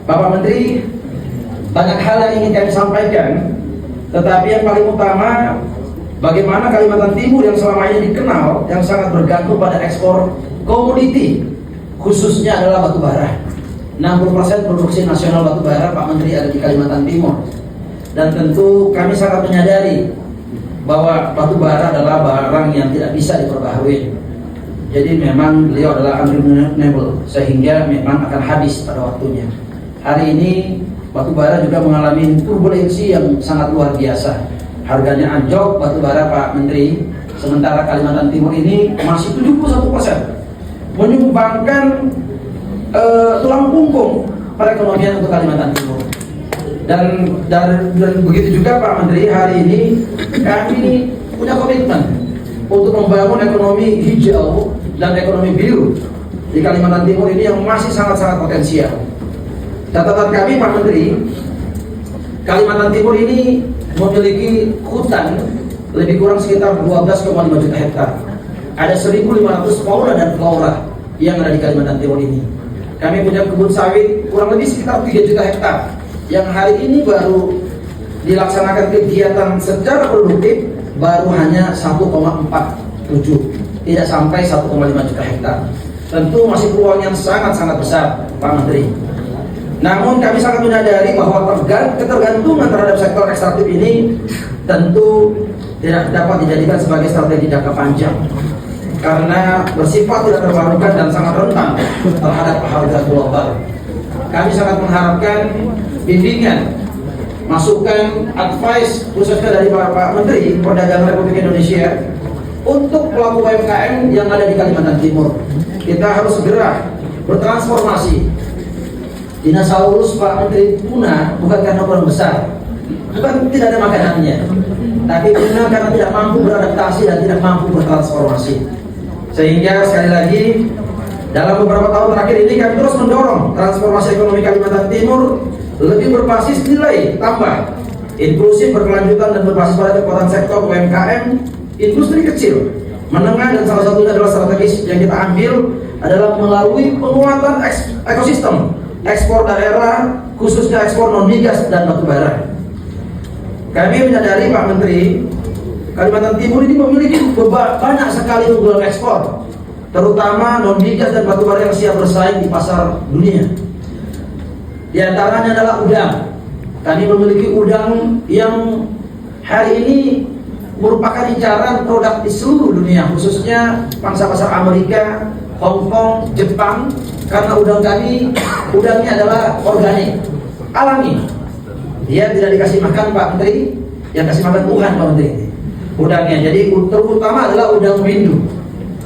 Bapak Menteri, banyak hal yang ingin kami sampaikan, tetapi yang paling utama, bagaimana Kalimantan Timur yang selama ini dikenal, yang sangat bergantung pada ekspor komoditi, khususnya adalah batu bara. 60% produksi nasional batu bara, Pak Menteri, ada di Kalimantan Timur. Dan tentu kami sangat menyadari bahwa batu bara adalah barang yang tidak bisa diperbaharui. Jadi memang beliau adalah unrenewable, sehingga memang akan habis pada waktunya. Hari ini batu bara juga mengalami turbulensi yang sangat luar biasa. Harganya anjlok batu bara, Pak Menteri. Sementara Kalimantan Timur ini masih 71%, menyumbangkan tulang punggung perekonomian untuk Kalimantan Timur. Dan begitu juga Pak Menteri, hari ini kami punya komitmen untuk membangun ekonomi hijau dan ekonomi biru di Kalimantan Timur ini yang masih sangat-sangat potensial. Catatan kami, Pak Menteri, Kalimantan Timur ini memiliki hutan lebih kurang sekitar 12,5 juta hektar. Ada 1.500 fauna dan flora yang ada di Kalimantan Timur ini. Kami punya kebun sawit kurang lebih sekitar 3 juta hektar, yang hari ini baru dilaksanakan kegiatan secara produktif baru hanya 1,47, tidak sampai 1,5 juta hektar. Tentu masih peluang yang sangat-sangat besar, Pak Menteri. Namun kami sangat menyadari bahwa ketergantungan terhadap sektor ekstraktif ini tentu tidak dapat dijadikan sebagai strategi jangka panjang, karena bersifat tidak terbarukan dan sangat rentan terhadap harga global. Kami sangat mengharapkan bimbingan, masukan, advice khususnya dari Bapak Menteri Perdagangan Republik Indonesia untuk pelaku UMKM yang ada di Kalimantan Timur. Kita harus segera bertransformasi. Dinosaurus, Pak Menteri, punah bukan karena kurang besar, bukan tidak ada makanannya, tapi punah karena tidak mampu beradaptasi dan tidak mampu bertransformasi. Sehingga sekali lagi, dalam beberapa tahun terakhir ini kami terus mendorong transformasi ekonomi Kalimantan Timur lebih berbasis nilai tambah, inklusif, berkelanjutan, dan berbasis pada kekuatan sektor UMKM, industri kecil, menengah, dan salah satunya adalah strategis yang kita ambil adalah melalui penguatan ekosistem ekspor daerah, khususnya ekspor non-migas dan batu bara. Kami menyadari, Pak Menteri, Kalimantan Timur ini memiliki banyak sekali unggulan ekspor, terutama non-migas dan batu bara yang siap bersaing di pasar dunia. Di antaranya adalah udang. Kami memiliki udang yang hari ini merupakan incaran produk di seluruh dunia, khususnya pangsa pasar Amerika, Hong Kong, Jepang, karena udangnya adalah organik, alami. Dia tidak dikasih makan, Pak Menteri, yang kasih makan Tuhan, Pak Menteri, udangnya. Jadi terutama adalah udang windu,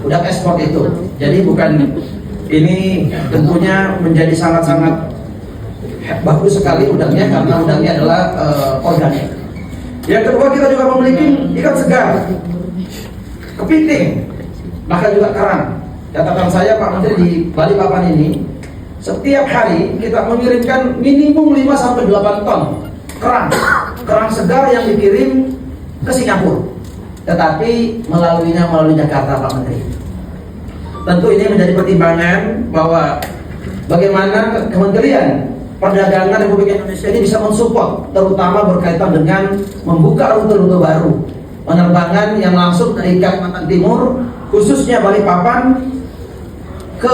udang ekspor itu. Jadi bukan, ini tentunya menjadi sangat-sangat bagus sekali udangnya, karena udangnya adalah organik. Yang kedua, kita juga memiliki ikan segar, kepiting, bahkan juga kerang. Catatan saya, Pak Menteri, di Balikpapan ini setiap hari kita mengirimkan minimum 5-8 ton kerang segar yang dikirim ke Singapura, tetapi melalui Jakarta, Pak Menteri. Tentu ini menjadi pertimbangan bahwa bagaimana Kementerian Perdagangan Republik Indonesia ini bisa mensupport, terutama berkaitan dengan membuka rute-rute baru penerbangan yang langsung dari Kalimantan Timur, khususnya Balikpapan, ke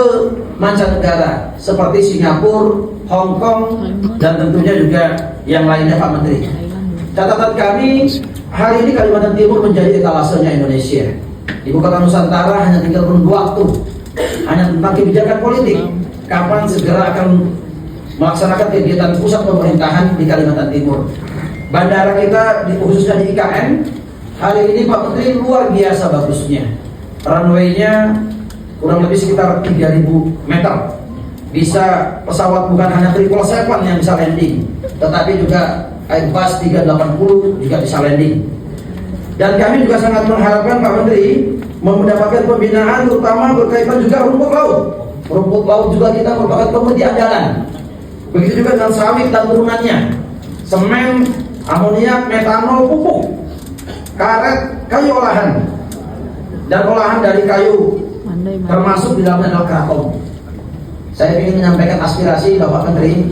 mancanegara seperti Singapura, Hong Kong, dan tentunya juga yang lainnya, Pak Menteri. Catatan kami, hari ini Kalimantan Timur menjadi etalasenya Indonesia. Ibu kota Nusantara hanya tinggal menunggu waktu, hanya tentang kebijakan politik, kapan segera akan melaksanakan kegiatan pusat pemerintahan di Kalimantan Timur. Bandara kita, khususnya di IKN, hari ini, Pak Menteri, luar biasa bagusnya. Runway-nya kurang lebih sekitar 3.000 meter. Bisa pesawat bukan hanya 777 yang bisa landing, tetapi juga Airbus 380 juga bisa landing. Dan kami juga sangat mengharapkan, Pak Menteri, mendapatkan pembinaan terutama berkaitan juga rumput laut. Rumput laut juga kita merupakan komoditi andalan. Begitu juga dengan sawit dan turunannya, semen, amoniak, metanol, pupuk, karet, kayu olahan, dan olahan dari kayu, termasuk di dalamnya adalah keraton. Saya ingin menyampaikan aspirasi Bapak Menteri,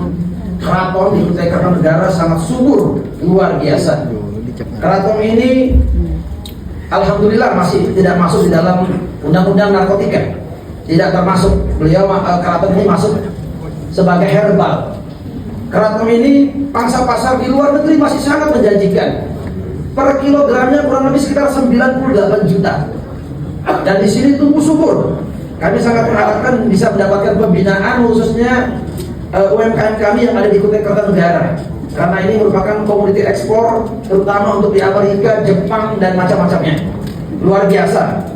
keraton di Kutai Kartanegara sangat subur, luar biasa. Keraton ini alhamdulillah masih tidak masuk di dalam undang-undang narkotika, tidak termasuk. Beliau keraton ini masuk sebagai herbal. Keraton ini pangsa pasar di luar negeri masih sangat menjanjikan. Per kilogramnya kurang lebih sekitar 98 juta. Dan di sini tumbuh subur. Kami sangat mengharapkan bisa mendapatkan pembinaan khususnya UMKM kami yang ada di Kutai Kartanegara, karena ini merupakan komoditi ekspor terutama untuk di Amerika, Jepang dan macam-macamnya, luar biasa.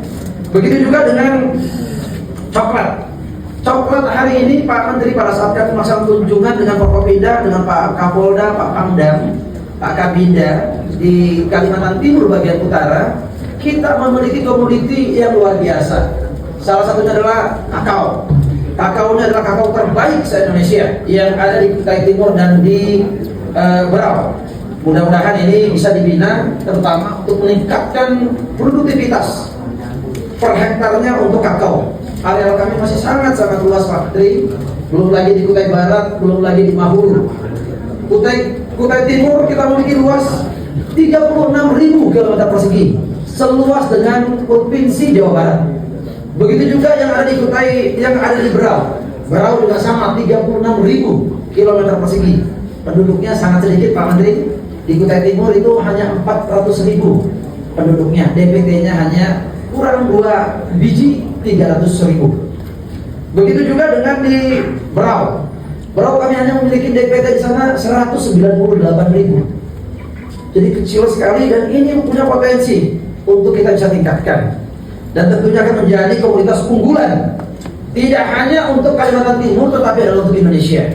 Begitu juga dengan coklat. Coklat hari ini Pak Menteri pada saat kami melaksanakan kunjungan dengan Forkopimda, dengan Pak Kapolda, Pak Pangdam, Pak Kabinda di Kalimantan Timur bagian utara, kita memiliki komoditi yang luar biasa. Salah satunya adalah kakao. Kakaonya adalah kakao terbaik se-Indonesia yang ada di Kutai Timur dan di Berau. Mudah-mudahan ini bisa dibina terutama untuk meningkatkan produktivitas per hektarnya untuk kakao. Areal kami masih sangat-sangat luas Pak Menteri, belum lagi di Kutai Barat, belum lagi di Mahuru. Kutai Timur kita memiliki luas 36.000 km persegi, seluas dengan Provinsi Jawa Barat. Begitu juga yang ada di Kutai, yang ada di Berau. Berau juga sama, 36.000 km persegi. Penduduknya sangat sedikit Pak Menteri. Di Kutai Timur itu hanya 400.000 penduduknya. DPT-nya hanya kurang 2 biji, 300.000. Begitu juga dengan di Berau. Berau kami hanya memiliki DPT di sana 198.000. Jadi kecil sekali dan ini punya potensi untuk kita bisa tingkatkan. Dan tentunya akan menjadi komoditas unggulan tidak hanya untuk Kalimantan Timur tetapi adalah untuk Indonesia.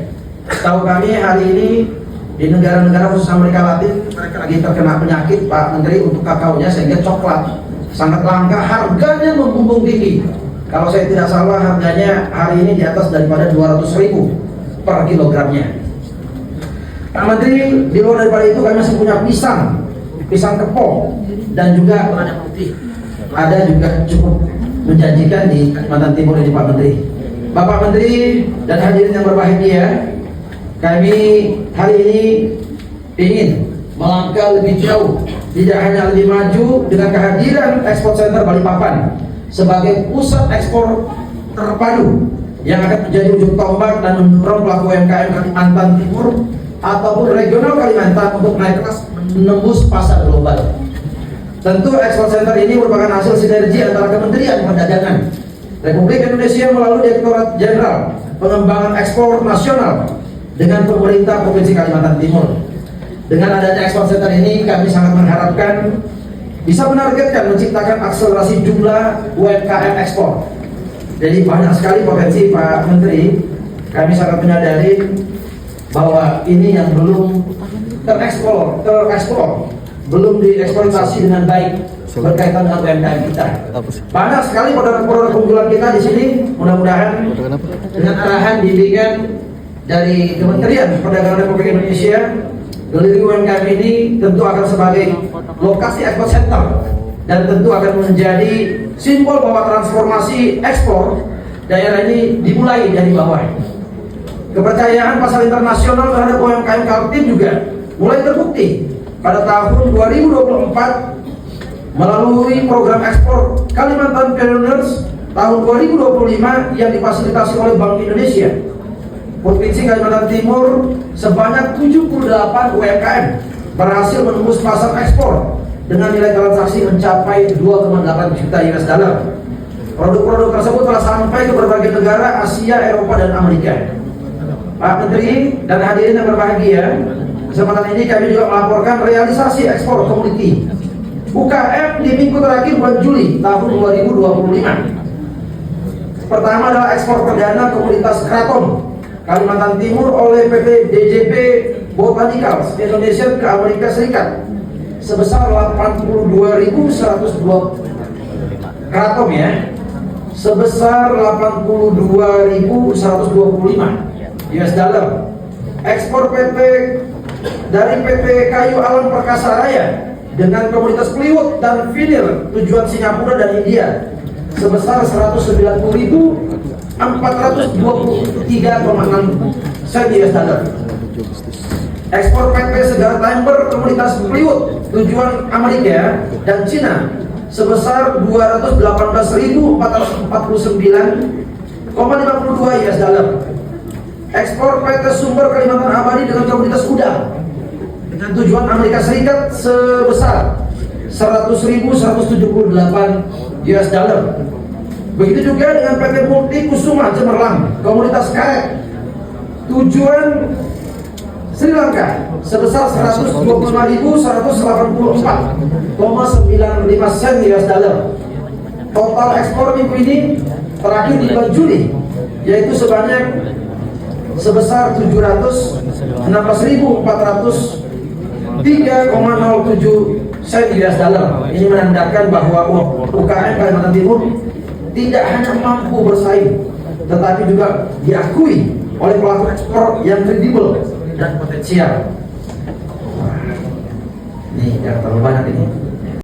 Tahu kami hari ini di negara-negara khusus Amerika Latin mereka lagi terkena penyakit Pak Menteri untuk kakaonya, sehingga coklat sangat langka, harganya membumbung tinggi. Kalau saya tidak salah harganya hari ini di atas daripada 200.000 per kilogramnya. Pak Menteri, di luar daripada itu kami masih punya pisang kepong dan juga lada putih. Ada juga cukup menjanjikan di Kalimantan Timur ini Pak Menteri. Bapak Menteri dan hadirin yang berbahagia, kami hari ini ingin melangkah lebih jauh, tidak hanya lebih maju dengan kehadiran Export Center Balikpapan sebagai pusat ekspor terpadu yang akan menjadi ujung tombak dan mendorong pelaku UMKM Kalimantan Timur ataupun regional Kalimantan untuk naik kelas menembus pasar global. Tentu Export Center ini merupakan hasil sinergi antara Kementerian Perdagangan Republik Indonesia melalui Direktorat Jenderal Pengembangan Ekspor Nasional dengan pemerintah Provinsi Kalimantan Timur. Dengan adanya Export Center ini kami sangat mengharapkan bisa menargetkan menciptakan akselerasi jumlah UMKM ekspor. Jadi banyak sekali potensi Pak Menteri. Kami sangat menyadari bahwa ini yang belum terekspor, belum dieksploitasi dengan baik berkaitan dengan UMKM kita. Banyak sekali produk-produk unggulan kita di sini. Mudah-mudahan dengan arahan bimbingan dari Kementerian Perdagangan Republik Indonesia, Galeri UMKM ini tentu akan sebagai lokasi ekspor center dan tentu akan menjadi simbol bahwa transformasi ekspor daerah ini dimulai dari bawah. Kepercayaan pasar internasional terhadap UMKM Kaltim juga mulai terbukti pada tahun 2024 melalui program ekspor Kalimantan Pioneers tahun 2025 yang difasilitasi oleh Bank Indonesia. Provinsi Kalimantan Timur sebanyak 78 UMKM berhasil menembus pasar ekspor dengan nilai transaksi mencapai 2,8 juta US dollar. Produk-produk tersebut telah sampai ke berbagai negara Asia, Eropa, dan Amerika. Pak Menteri dan hadirin yang berbahagia, kesempatan ini kami juga melaporkan realisasi ekspor komoditi UKM di minggu terakhir bulan Juli tahun 2025. Pertama adalah ekspor perdana komoditas kraton Kalimantan Timur oleh PT DJP Botanicals Indonesia ke Amerika Serikat sebesar 82.120 kraton ya, sebesar 82.125 US dollar. Ekspor PT dari PT Kayu Alam Perkasa Raya dengan komoditas plywood dan vinil tujuan Singapura dan India sebesar 190.423,6 sen US dollar. Ekspor PT Segara Timber Komoditas Plywood tujuan Amerika dan Cina sebesar 218.449,52 US dollar. Ekspor PT Sumber Kalimantan Abadi dengan komoditas udang dengan tujuan Amerika Serikat sebesar 100.178 US dollar. Begitu juga dengan PT Multi Kusuma Cemerlang komoditas karet tujuan Sri Lanka sebesar 125.184,95 sen US dollar. Total ekspor minggu ini terakhir di bulan Juli yaitu sebanyak sebesar 716.403,07 sen US dollar. Ini menandakan bahwa UKM Kalimantan Timur tidak hanya mampu bersaing, tetapi juga diakui oleh pelaku ekspor yang kredibel dan potensial. Nih, jangan terlalu banyak ini.